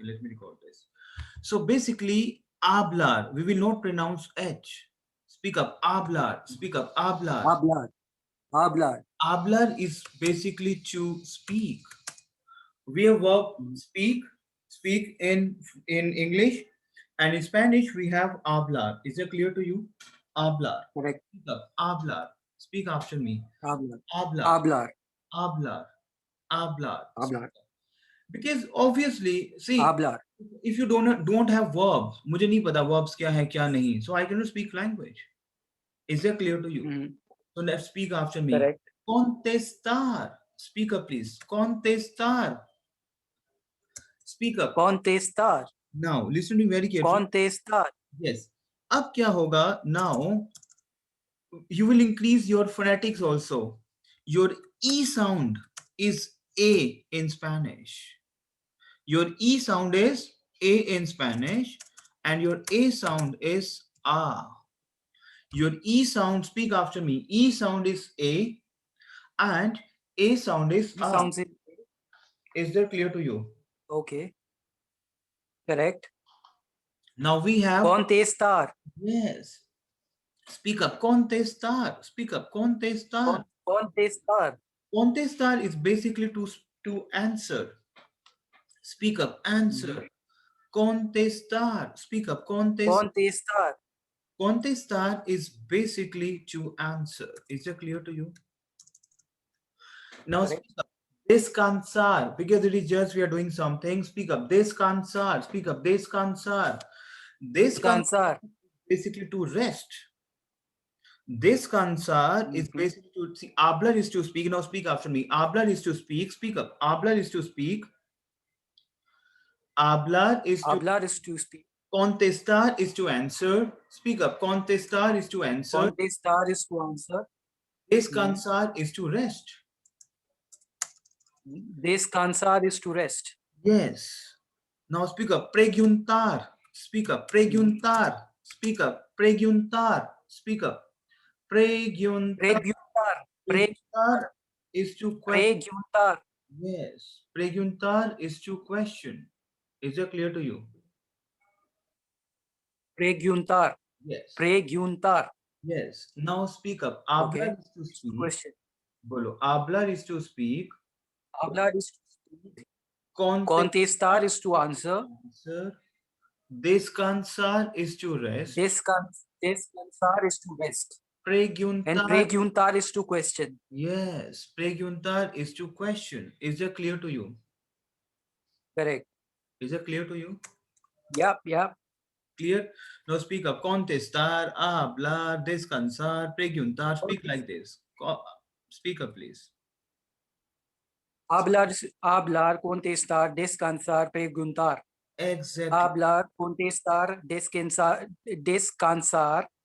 Okay, let me record this. So basically, hablar. We will not pronounce H. Speak up, hablar. Speak up, hablar. Hablar. Hablar. Hablar is basically to speak. We have verb speak, speak in English, and in Spanish we have hablar. Is it clear to you? Hablar. Correct. Speak up, hablar. Speak after me. Hablar. Hablar, Hablar. hablar, hablar. Hablar. Because obviously, see, Hablar. if you don't have verbs, मुझे नहीं पता verbs क्या है क्या नहीं, so I cannot speak language. Is that clear to you? Mhm. So let's speak after me. Correct. Contestar. Speak up, please. Contestar. Speak up. Contestar. Now, listen to me very carefully. Contestar. Yes. अब क्या होगा? Now, you will increase your phonetics also. Your E sound is A in Spanish. Your E sound is A in Spanish, and your A sound is A. Your E sound, speak after me. E sound is A, and A sound is It A. sounds it. Is that clear to you? Okay. Correct. Now we have, Contestar. yes. Speak up, contestar. Speak up, contestar. Contestar. Contestar is basically to answer. Speak up, answer. Contestar. Speak up, contest. Contestar. Contestar is basically to answer. Is that clear to you? Now Correct. speak up. Descansar, because it is just we are doing something. Speak up. Descansar. Speak up. Descansar. Descansar Descansar. basically to rest. Descansar is basically to see. Hablar is to speak. Now speak after me. Hablar is to speak. Speak up. Hablar is to speak. Hablar is to. Hablar is to speak. Contestar is to answer. Speak up. Contestar is to answer. Contestar is to answer. Descansar is to rest. Descansar is to rest. Yes. Now speak up. Preguntar. Speak up. Preguntar. Speak up. Preguntar. Speak up. Preguntar. Preguntar. Preguntar is to question. Preguntar. Yes. Preguntar is to question. Is that clear to you? Preguntar. Yes. Preguntar. Yes. Now speak up. Okay. Hablar is to speak. Question. Bolo. Hablar is to speak. Hablar is to speak. Contestar Contestar is to answer. answer. Descansar is to rest. Descansar is to rest. And Preguntar. preguntar is to question. Yes. Preguntar is to question. Is that clear to you? Correct. Is that clear to you? Yep. Yep. Clear? Now speak up. Contestar, hablar, descansar, preguntar. Speak like this. Speak up, please. Hablar, contestar, descansar, preguntar. Exactly. Hablar, contestar, descansar,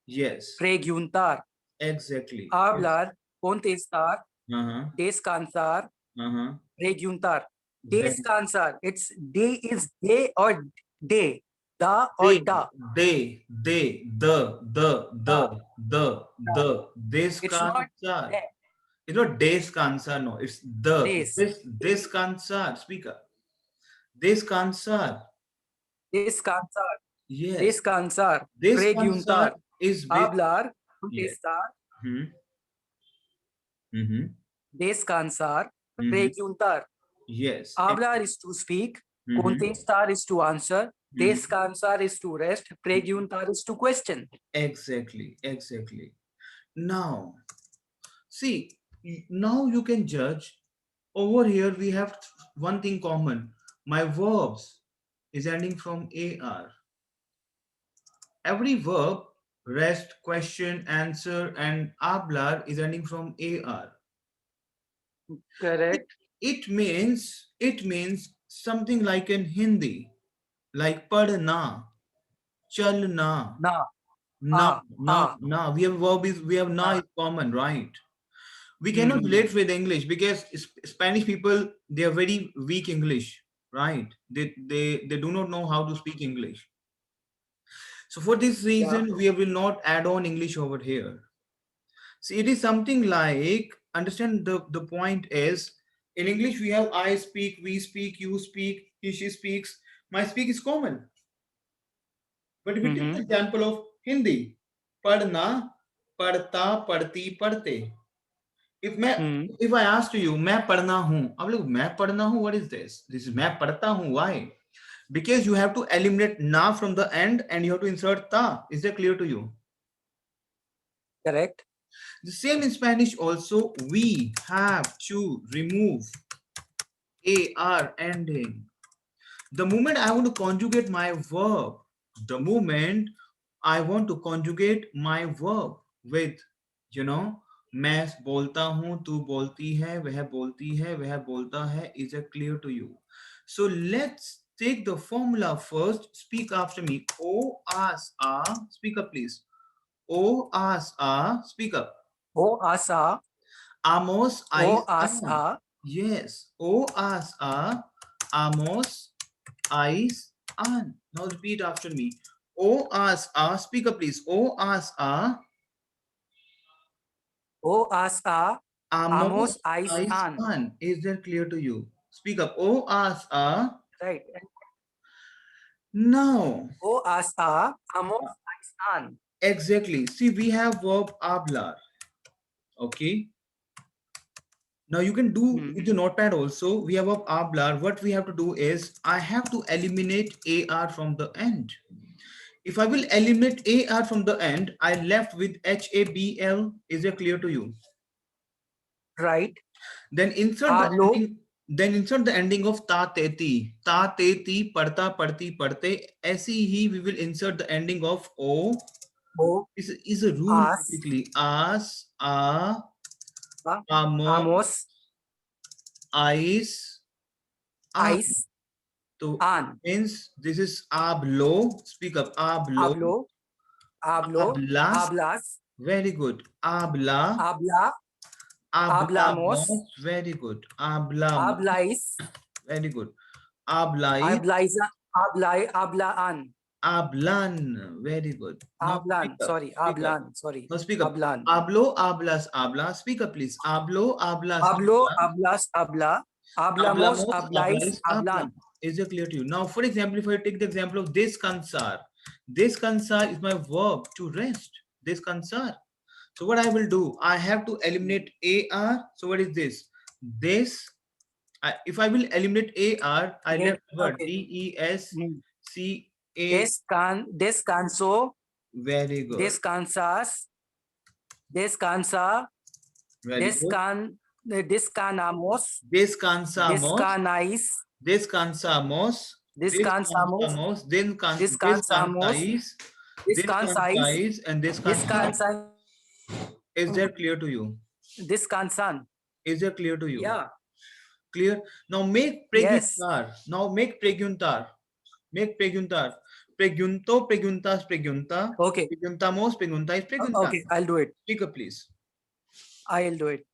Yes. preguntar. Exactly. Hablar, contestar, Uh-huh. descansar, Uh-huh. preguntar. Very- Descansar. It's day is day or day. Da or da. They, the, It's not descansar. day. It's not descansar, no. It's the. Days. Descansar. Speak up. Descansar. Descansar. Yes. Descansar. Descansar Preguntar. is Hablar, yes. contestar, Hmm. Mm-hmm. descansar, Mm-hmm. preguntar. Yes. Hablar is to speak, Mhm. contestar is to answer, descansar is to rest, preguntar is to question. Exactly. Exactly. Now, see, now you can judge. Over here, we have one thing common. My verbs is ending from AR. Every verb, rest, question, answer, and hablar is ending from AR. Correct. It means something like in Hindi, like padna, chalna, Na, na, na, ha. na. We have na is common, right? We cannot Mhm. relate with English because Spanish people, they are very weak English, right? They do not know how to speak English. So for this Yeah. reason, we will not add on English over here. See, it is something like, understand the point is, in English we have I speak, we speak, you speak, he, she speaks. My speak is common. But if we take the Mhm. example of Hindi, पढ़ना, पढ़ता, पढ़ती, पढ़ते. If I ask to you, मैं पढ़ना हूँ, अब लोग मैं पढ़ना हूँ, what is this? This is मैं पढ़ता हूँ. Why? Because you have to eliminate na from the end and you have to insert ta. Is that clear to you? Correct. The same in Spanish also, we have to remove ar ending. The moment I want to conjugate my verb, the moment I want to conjugate my verb with, you know, मैं बोलता हूँ, तू बोलती है, वह बोलती है, वह बोलता है. Is that clear to you? So let's take the formula first. Speak after me. O as a. Speak up, please. O as a. Speak up. O asa. Amos O ais asa. Yes. O as a. Amos ais an. Now repeat after me. O as a. Speak up, please. O as a. O asa. Amos Amos ais ais an. an. Is that clear to you? Speak up. O as a. Right. Now. O asa. Amos ais an. Exactly. See, we have verb hablar. Okay. Now you can do with the notepad also. We have verb hablar. What we have to do is I have to eliminate ar from the end. If I will eliminate ar from the end, I left with habl. Is it clear to you? Right. Then insert the Hablo. ending. Then insert the ending of ta teti. Ta teti, padta, padti, padte. ऐसे ही we will insert the ending of o. O Is a rule as. basically. As, a, amos, Amos ais, an. ais So an. means this is ablo. Speak up. Ablo. Hablo. Hablo. Hablas. Hablas. Very good. Habla. Habla. Hablamos. Hablamos. Very good. Hablamos. Hablais. Very good. Hablais. Hablaiza. Hablaan. Hablan. Very good. Now speak Hablan. up. Sorry. Speak up. Hablan. Sorry. Now speak up. Hablan. Hablo, hablas, habla. Speak up, please. Hablo, hablas, Hablo. habla. Hablas. Habla. Hablamos. Hablamos, Hablais. habláis, habla. Hablan. Is it clear to you? Now, for example, if I take the example of descansar. Descansar is my verb to rest. Descansar. So what I will do, I have to eliminate ar. So what is this? This. If I will eliminate ar, I left word Okay. desca. Descanso. Very good. Descansas. Descansa. Very good. Descanamos. Descansamos. Descanais. Descansamos. Descansamos. Descansais. Descansais and descansar. Descansan. Is that clear to you? Descansan. Is that clear to you? Yeah. Clear. Now make preguntar. Now make preguntar. Make preguntar. Pregunto, preguntas, pregunta. Okay. Preguntamos, preguntais, pregunta. Okay, I'll do it. Speak up, please. I'll do it.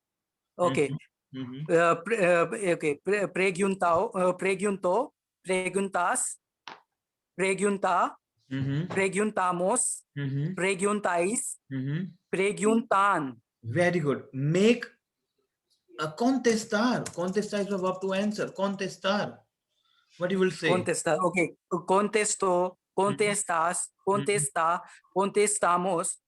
Okay. Okay. Pregunto, preguntas, pregunta, preguntamos, preguntais, preguntan. Very good. Make a contestar. Contestar is a verb to answer. Contestar. What you will say? Contestar. Okay. Contesto, contestas, contesta, contestamos,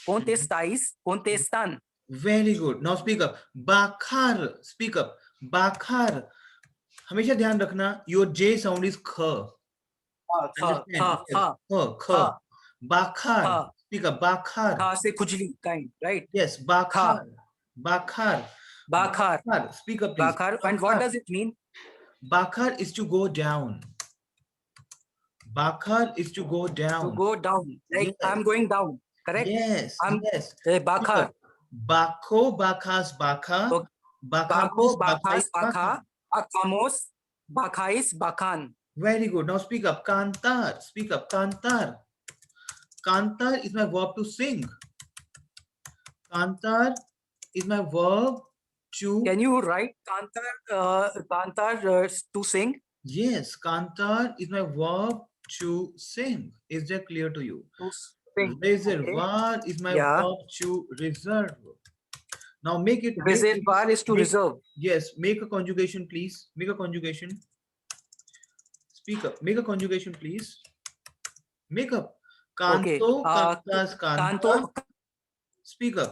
contestais, contestan. Very good. Now speak up. Bakhar. Speak up. Bakhar. हमेशा ध्यान रखना. Your J sound is kh. Understand? Kh. Bakhar. Speak up. Bakhar. Kha se khujli kind, right? Yes. Bakhar. Bakhar. Bakhar. Speak up, please. Bakhar. And what does it mean? Bakhar is to go down. Bakhar is to go down. To go down. Like yes. I'm going down. Correct? Yes. Yes. Bakhar. Bakho, bakhas, bakha. Bakho, bakhas, bakha. Bakamos, bakhais, bakhan. Very good. Now speak up. Kantar. Speak up. Kantar. Kantar is my verb to sing. Kantar is my verb to... Can you write Kantar to sing? Yes. Kantar is my verb to sing. Is that clear to you? To sing. Reservoir is my verb to reserve. Now make it... Reservoir is to reserve. Yes. Make a conjugation, please. Make a conjugation. Speak up. Make a conjugation, please. Make up. Okay. Kanto, kantas, kanta. Kanto, Speak up.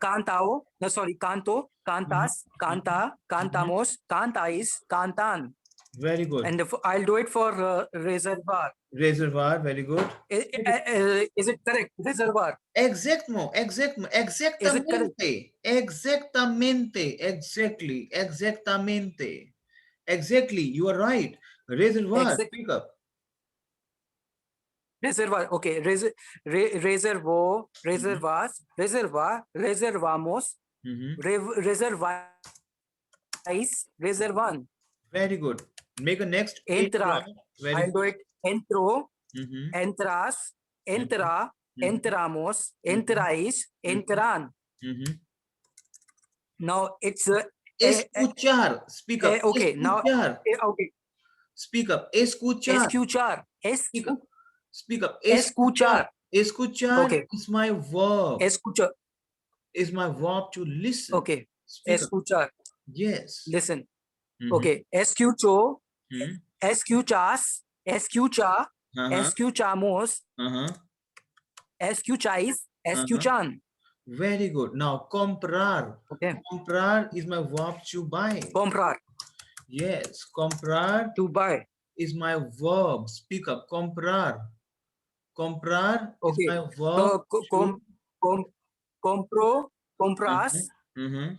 kantao. No, sorry. Kanto, kantas, kanta, cantamos, cantais, cantan. Very good. And I'll do it for reservoir. Reservoir. Very good. Is it correct? Reservoir. Exactmo. Is it correct? Exactamente. Exactamente. Exactly. Exactamente. Exactly. You are right. Reservoir. Speak up. Reservoir. Okay. Reservoir. Reservas. Reservoir. Reservamos. Reservais. Reservan. Very good. Make a next. Entrar. Very I'll do good. it. Entro. Mhm. Entras. Entra. Mhm. Entramos. Entrais. Entran. Mhm. Now it's Escuchar. Speak up. okay. Now okay. Speak up. Escuchar. Escuchar. Speak up. Speak up. Escuchar. Escuchar Okay. is my verb. Escuchar. Is my verb to listen. Okay. Speak Escuchar. up. Yes. Listen. Mhm. Okay. Escucho. Mhm. Escuchas. Escucha. Escuchamos. Escucháis. Escuchan. Very good. Now, comprar. Okay. Comprar is my verb to buy. Comprar. Yes. Comprar To buy. is my verb. Speak up. Comprar. Comprar Okay. is my verb. Compro. Compras. Mhm.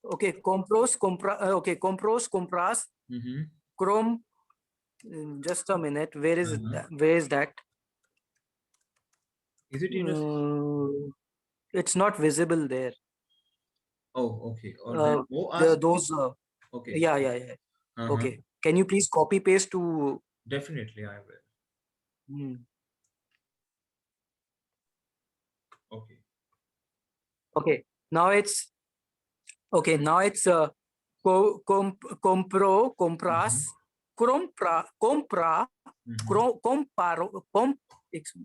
Okay. Compros. Okay. Compros. Compras. Mhm. Chrome. Just a minute. Where is that? Where is that? Is it in your It's not visible there. Oh, okay. All right. Those. Okay. Yeah. Okay. Can you please copy paste to? Definitely, I will. Okay. Okay. Now it's okay. Now it's compro, compras, compra, comparo,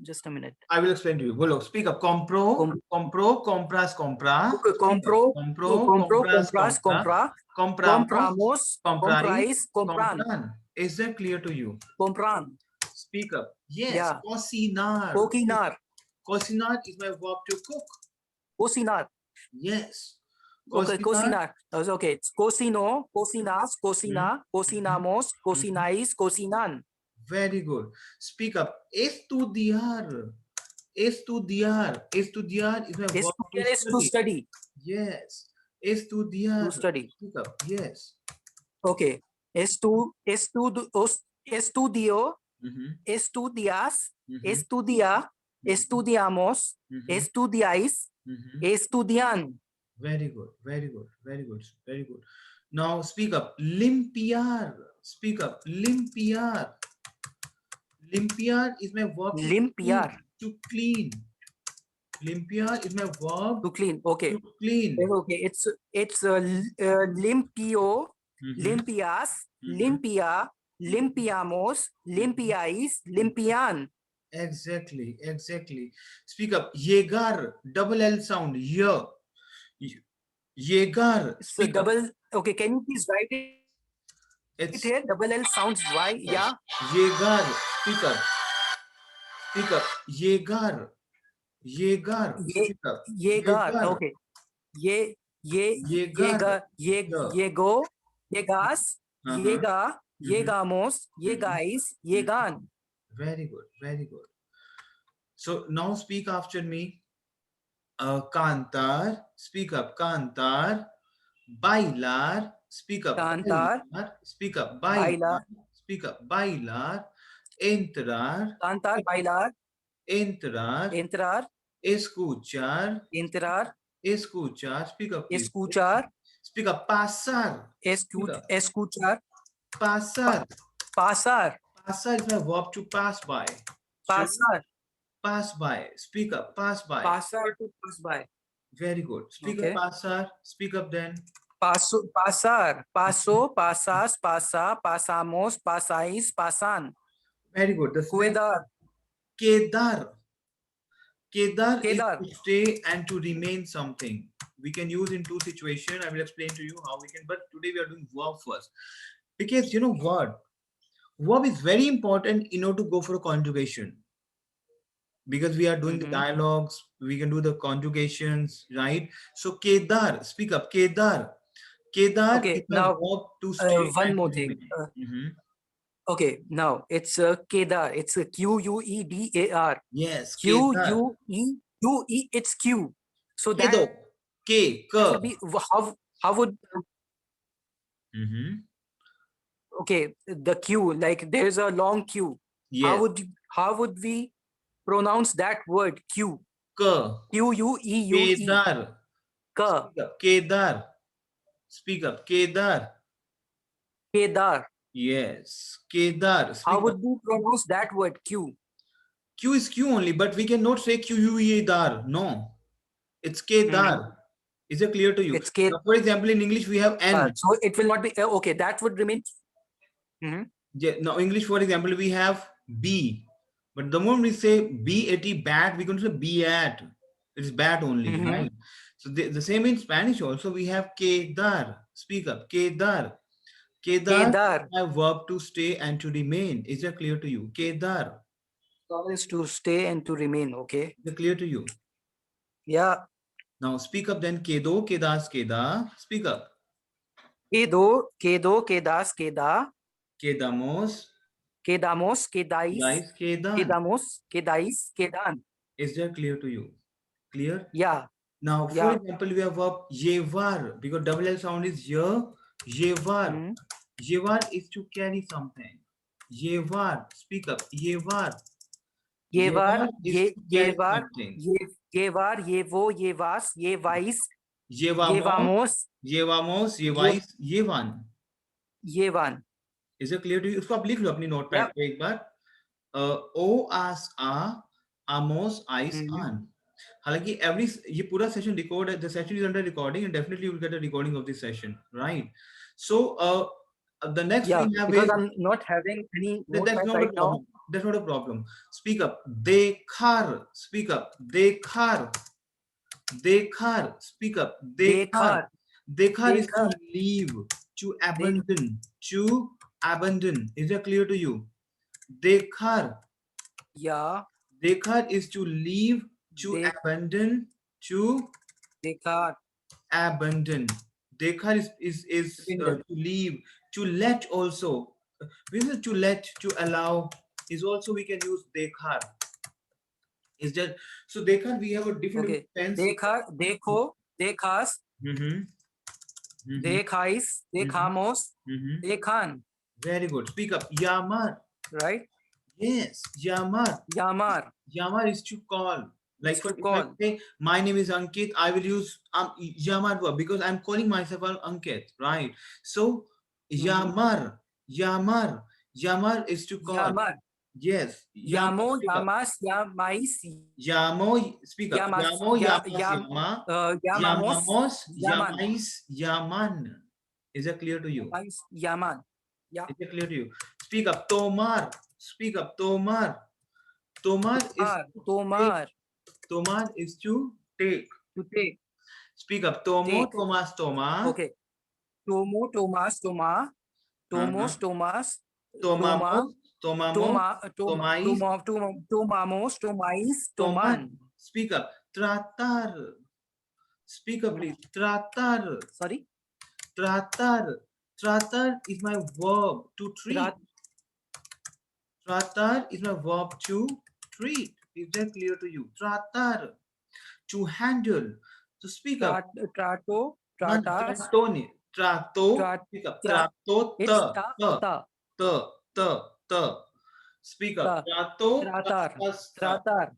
just a minute. I will explain to you. Go, speak up. Compro, compras, compra. Compro, compras, compra. Compramos, Compramos, comprais, compran. Is that clear to you? Compran. Speak up. Yes. Yeah. Cocinar. Cocinar. Cocinar is my verb to cook. Cocinar. Yes. Okay, cocinar. Okay, it's cocino, cocinas, cocina, cocinamos, cocináis, cocinan. Very good. Speak up. Estudiar. Estudiar. Estudiar is my verb to study. Yes. Estudiar. To study. Speak up. Yes. Okay. Estudio. Estudias. Estudia. Estudiamos. Estudiáis. Estudian. Very good. Very good. Very good. Very good. Now speak up. Limpiar. Speak up. Limpiar. Limpiar is my verb. Limpiar. To clean. Limpiar is my verb. To clean. Okay. To clean. Okay. It's limpio. Limpias. Limpia. Limpiamos. Limpiáis. Limpian. Exactly. Exactly. Speak up. Llegar. Double L sound. Here. Llegar. So double. Okay. Can you please write it? It's here. Double L sounds Y. Yeah. Llegar. Speak up. Speak up. Llegar. Llegar. Speak up. Llegar. Okay. Llegar. Llego. Llegas. Llega. Llegamos. Llegáis. Llegan. Very good. Very good. So now speak after me. Cantar. Speak up. Cantar. Bailar. Speak up. Cantar. Speak up. Bailar. Speak up. Bailar. Entrar. Cantar. Bailar. Entrar. Entrar. Escuchar. Entrar. Escuchar. Speak up. Please. Escuchar. Speak up. Pasar. Escuchar. Pasar. Pasar. Pasar is my verb to pass by. Pasar. Pass by. Speak up. Pass by. Pasar to pass by. Very good. Speak up. Pasar. Speak up then. Pasar. Paso. Pasas. Pasa. Pasamos. Pasáis. Pasan. Very good. Quedar. Quedar. Quedar is Quedar. to stay and to remain something. We can use in two situations. I will explain to you how we can, but today we are doing verb first. Because you know what? Verb is very important in order to go for a conjugation, because we are doing the dialogues, we can do the conjugations, right? So Kedar, speak up. Kedar. Kedar Okay, is my now verb to stay one and more to thing. remain. Mhm. Okay, now it's Kedar. It's a Quedar. Yes, Kedar. Queue. It's Q. So Kedo. that K. would be how would Mm-hmm. okay the queue, like there's a long queue. Yes. How would we pronounce that word queue? K. Queue. Kedar. Ka. Speak up. Kedar. Speak up. Kedar. Kedar. Yes. Kedar. How Speak up. would we pronounce that word queue? Q is Q only, but we cannot say Qudar. No. It's Kedar. Is it clear to you? It's Kedar. Now, for example, in English, we have N. So it will not be okay. That would remain. Yeah, now, English, for example, we have B. But the moment we say B-A-T, bat, we can say B at. It's bat only, right? So the same in Spanish also, we have Kedar. Speak up. Kedar. Kedar Kedar is a verb to stay and to remain. Is that clear to you? Kedar. is to stay and to remain. Okay. Is it clear to you? Yeah. Now speak up then. Kedo, Kedas, Keda. Speak up. Kedo, Kedas, Keda, Kedamos, Kedamos, Kedais, Kedais, Kedan. Kedamos, Kedais, Kedan. Is that clear to you? Clear? Yeah. Now, for Yeah. example, we have verb yevar, because double L sound is ye, yevar. Yevar is to carry something. Yevar, speak up. Yevar. Yevar Yevar, is to carry Yevar, something. Yevar, Yevo, Yevas, Yevais, Yevamos, Yevamos, Yevamos, Yevais, Yevan. Yevan. Is it clear to you? इसको आप लिख लो अपनी notepad पे एक बार. O as a, amos, ice, an. हालांकि every ये पूरा session record, the session is under recording, and definitely you will get a recording of this session, right? So the next we have Because is I'm not having any that's notepad not a right problem. now. That's not a problem. Speak up. Dekhar. Speak up. Dekhar. Dekhar. Speak up. Dekhar. Dekhar is to leave, to abandon, to abandon. Is that clear to you? Dekhar. Yeah. Dekhar is to leave, to abandon, to Dekhar. Abandon. Dekhar is to leave, to let also. With to let, to allow is also we can use dekhar. Is that so? Dekhar we have a different sense. Dekhar, dekho, dekhas, dekhais, dekhamos, dekhan. Very good. Speak up. Yamar. Right? Yes, Yamar. Yamar. Yamar is to call. Like To if call. I say my name is Ankit, I will use Yamar verb because I'm calling myself Ankit, right? So Yamar, Yamar, Yamar is to call. Yamar. Yes. Yamo, Yamas, Yamais. Yamo, speak up. Yamas, Yamo, Yamas, Yama, Yamamos, Yamamos, Yamais, Yaman. Is that clear to you? Yaman. Yeah. Is it clear to you? Speak up. Tomar. Speak up. Tomar. Tomar is Tomar. Tomar is to take. To take. Speak up. Tomo, Take. Tomas, Toma. Okay. Tomo, Tomas, Toma. Tomos, Tomas. Tomamos, Tomamos, Tomais. Tomamos, Tomais, Toman. Speak up. Tratar. Speak up, please. Tratar. Sorry? Tratar. Tratar is my verb to treat. Tratar is my verb to treat. Is that clear to you? Tratar. To handle. So speak up. Trato. Trato. Speak up. Trato. Ta. Speak up. Trato. Tratar.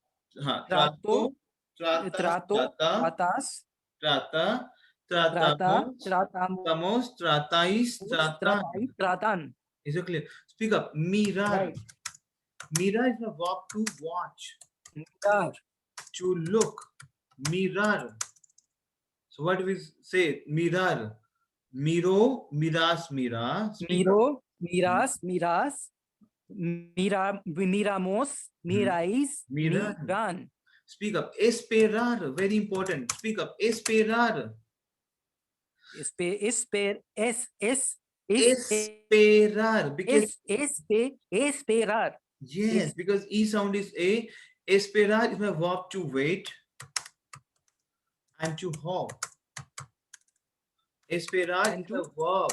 Trato. Tratas. Trata. Tratamos. Tratais. Tratan. Is it clear? Speak up. Mirar. Right. Mirar is a verb to watch. Mirar. To look. Mirar. So what do we say? Mirar. Miro, miras, mira. Miro, miras, miras. Miramos, mirais, miran. Speak up. Esperar. Very important. Speak up. Esperar. Esperar. Because Esperar. yes, because E sound is A. Esperar is my verb to wait and to hop. Esperar And is to a verb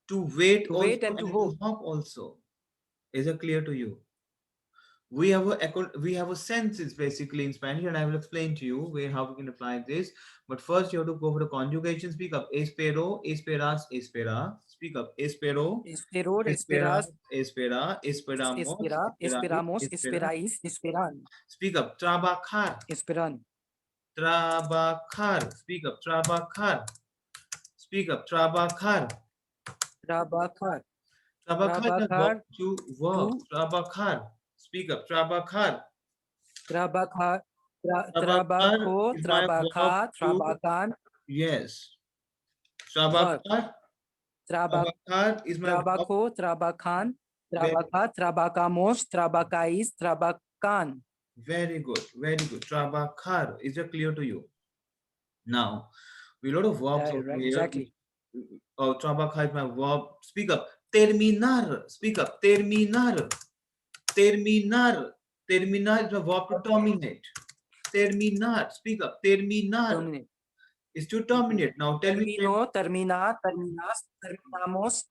to wait to also wait and to and hope. to hop also. Is it clear to you? We have a senses basically in Spanish, and I will explain to you where how we can apply this. But first, you have to go for the conjugation. Speak up. Espero, esperas, espera. Speak up. Espero, Esperor, espera, esperas, espera, esperamos, espera, esperáis, esperamos, espera. esperáis, esperan, Speak up. Trabajar, esperan. trabajar. Speak up. Trabajar. Speak up. Trabajar. Trabajar. Trabajar is a verb Trabajar. to work. To Trabajar. Speak up. Trabajar. trabajar. Trabajar Trabajo, is my verb trabajar, to trabajan, yes. work. Trabajar. Traba, Trabajar is my verb. trabajo, trabajan, Very, trabajar, trabajamos, trabajáis, trabajan. very good. Very good. Trabajar. Is it clear to you? Now, we lot of verbs over Right, here. exactly. Oh, trabajar is my verb. Speak up. Terminar. Speak up. Terminar. Terminar. Terminar is my verb to terminate. Terminar. Speak up. Terminar Terminate. is to terminate. Now tell me. Termino, termina, terminas, terminamos,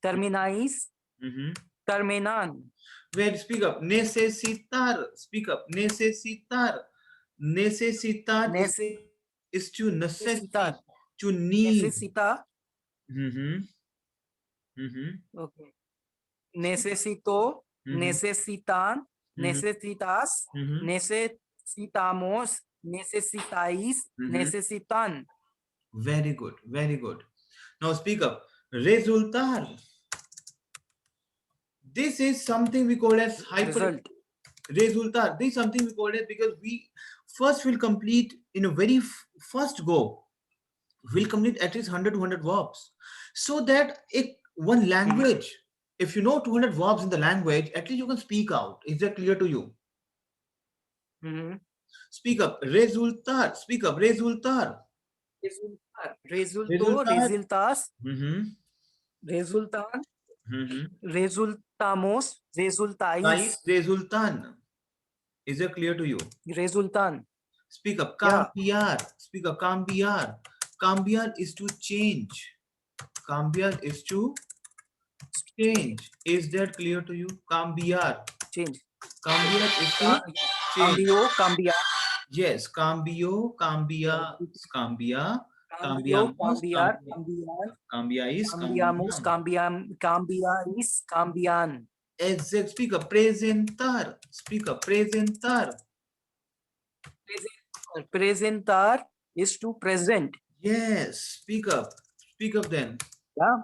termináis, Mhm. terminan. Where speak up. Necesitar. Speak up. Necesitar. Necesitar is to necessity. Necesitar. To need. Necesita. Mm-hmm. Mm-hmm. Okay. Necesito, Mhm. necesitan, Mhm. necesitas, Mhm. necesitamos, necesitáis, Mhm. necesitan. Very good. Very good. Now speak up. Resultar. This is something we call as hyper. Result. Resultar. This is something we call it because we first will complete in a very first go. We'll complete at least 100 200 verbs, so that one language, if you know 200 verbs in the language, at least you can speak out. Is that clear to you? Mm-hmm. Speak up. Resultar. Speak up. Resultar. Resultar. Resultó, Resultar. resultas, Mm-hmm. resultan, Mm-hmm. resultamos, resultáis, Resultan. Is that clear to you? resultan. Speak up. Yeah. Cambiar. Speak up. Cambiar. Cambiar is to change. Cambiar is to change. Is that clear to you? Cambiar. Change. Cambiar is to change. Cambio, cambiar. Yes. Cambio. Cambia. Cambia. Cambio, Cambiamos. cambiar, cambiar. Cambiáis. Cambiamos, Cambiam. cambiáis, cambian. Exact. Speak up. Presentar. Speak up. Presentar. Presentar is to present. Yes. Speak up. Speak up then. Yeah.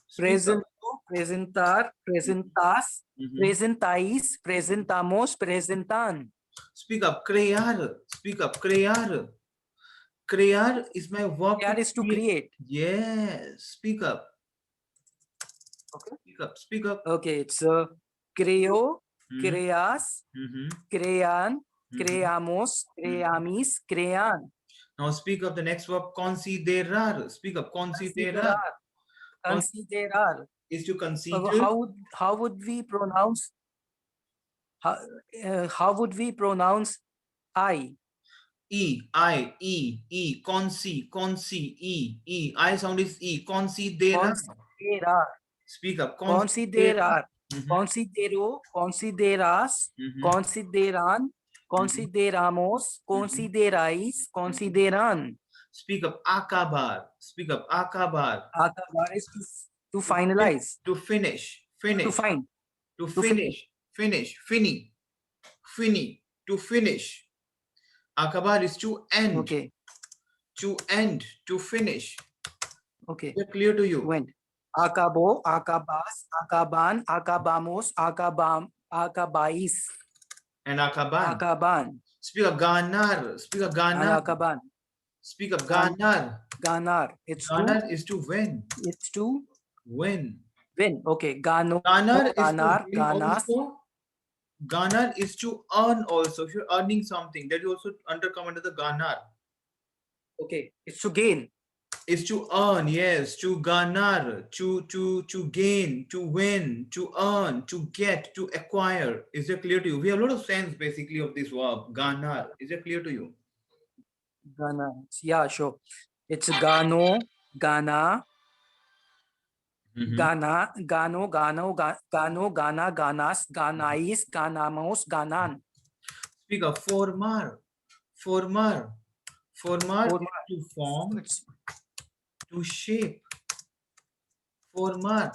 Speak up. Presento, presentar, presentas, Mhm. presentáis, presentamos, presentan. Speak up. Crear. Speak up. Crear. Crear is my verb. Crear is to create. Yes. Speak up. Okay. Speak up. Speak up. Okay, it's creo, Mhm. creas, Mhm. crean, Mhm. creamos, creamis, crean. Now speak up the next verb. Considerar. Speak up. Considerar Considerar. is to consider. How would we pronounce? How would we pronounce I? E. E. I sound is E. Considerar. Considerar. Speak up. Considerar. Mhm. Considero, consideras, Mhm. consideran, consideramos, consideráis, consideran. Speak up. Acabar. Speak up. Acabar. Acabar is to finalize. To finish. To find. To finish. Fini. To finish. Acabar is to end. Okay. To end. To finish. Okay. Is that clear to you? When? Acabó, acabas, acaban, acabamos, acabáis. And acaban. Acaban. Speak up. Ganar. Speak up. And Ganar. acaban. Speak up. Ganar. Ganar. Ganar is to win. It's to Win. win. Okay. Gano. Ganar is Ganar. to win Ganas. also. Ganar is to earn also. If you're earning something, that you also come under the ganar. Okay. It's to gain. is to earn, yes, to ganar, to gain, to win, to earn, to get, to acquire. Is that clear to you? We have a lot of sense basically of this verb, ganar. Is that clear to you? Gana. Yeah, sure. It's gano, gana, gana, gano, gano, gano, gana, ganas, ganais, ganamos, ganan. Speak of formar, formar, formar Formar. to form, It's to shape. Formar,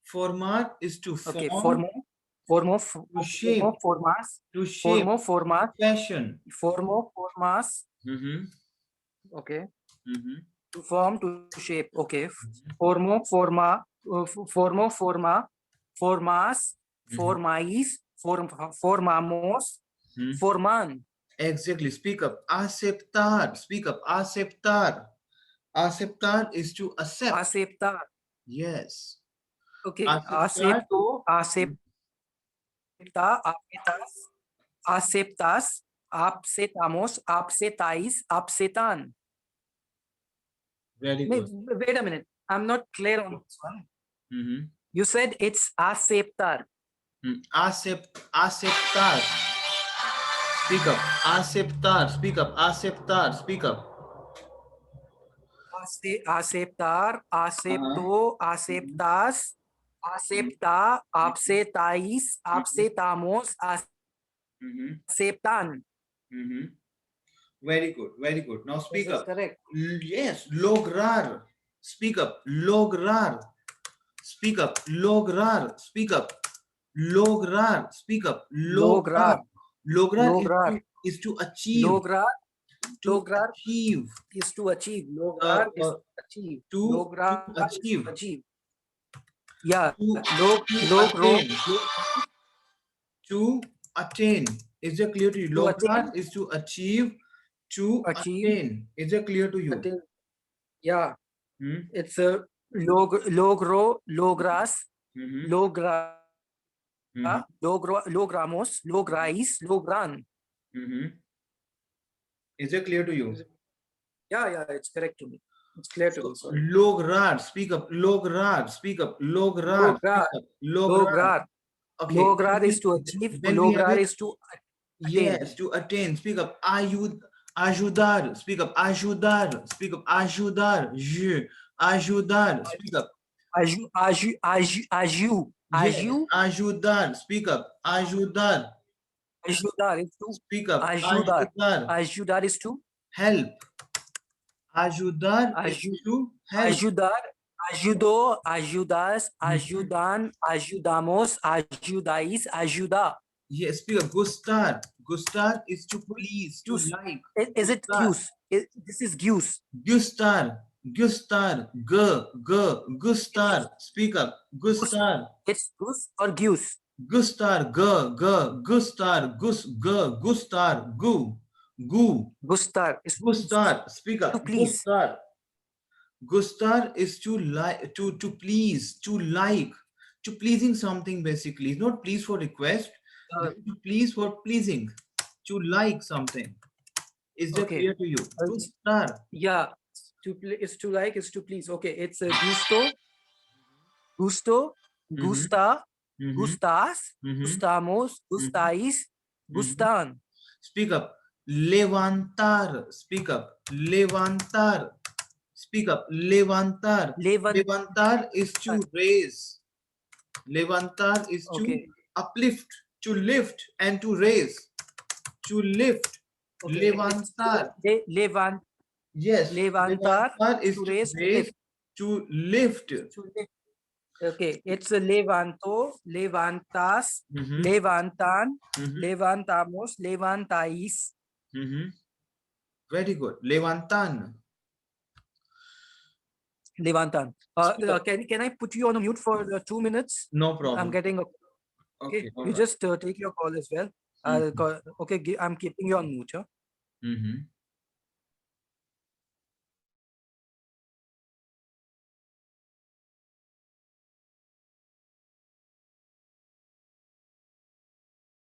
formar is to form, okay. Formo, to shape, formas, to shape, formo, formas, fashion. formo, formas. Okay. To form, to shape. Okay. Formo, forma, formo, forma, formas, formais, formamos, forman. Exactly. Speak up. Aceptar. Speak up. Aceptar. Aceptar is to accept. Aceptar. Yes. Okay. Aceptar. Acepto, acepta, aceptas, aceptas, aceptamos, aceptáis, aceptan. Very good. Wait a minute. I'm not clear on this one. You said it's aceptar. Aceptar. Speak up. Aceptar. Speak up. Aceptar. Speak up. Aceptar, acepto, aceptas, acepta, aceptáis, aceptamos, aceptan. Very good. Very good. Now speak This is up. correct. Yes. Lograr. Speak up. Lograr. Speak up. Lograr. Speak up. Lograr. Speak up. Lograr. Lograr is to achieve. Lograr. To Lograr achieve. is to achieve. Lograr is to achieve. To Lograr achieve. is to achieve. Yeah. Logro. To attain. Is it clear to you? Lograr is to achieve. To attain. Is it clear to you? Attain. Yeah. It's a logro, logras, logra, logramos, lograis, logran. Is it clear to you? Yeah, it's correct to me. It's clear to me. Sorry. Lograr, speak up. Lograr, speak up. Lograr, lograr. Okay. Lograr is to achieve. Lograr is to attain. Yes, to attain. Speak up. Ajudar. Speak up. Ajudar. Speak up. Ajudar. Ajudar. Speak up. Agiu. Ajudar. Speak up. Ajudar. Ajudar is to speak up. Ajudar. Ajudar is to help. Ajudar is to help. Ajudar. Ajudou, ajudas, ajudan, ajudamos, ajudais, ajuda. Yes, speak up. Gustar. Gustar is to please, to like. Is it gus? This is gus. Gustar. Gustar. Gustar. Speak up. Gustar. It's gus or gus? Gustar. Gustar. Gustar. Gustar. Gustar. Speak up. To please. Gustar is to like, to please, to like, to pleasing something basically. It's not please for request, to please for pleasing, to like something. Is that clear to you? Gustar. Yeah, is to like, is to please. Okay, it's a gusto, gusta, gustas, gustamos, gustais, gustan. Speak up. Levantar. Speak up. Levantar. Speak up. Levantar. Levantar is to raise. Levantar is to uplift, to lift and to raise. To lift. Levantar. Yes. Levantar is to raise, to lift. Okay, it's a levanto, levantas, levantan, levantamos, levantáis. Very good. Levantan. Levantan. Can I put you on a mute for 2 minutes? No problem. I'm getting a. Okay, you just take your call as well. Okay, I'm keeping you on mute. Huh?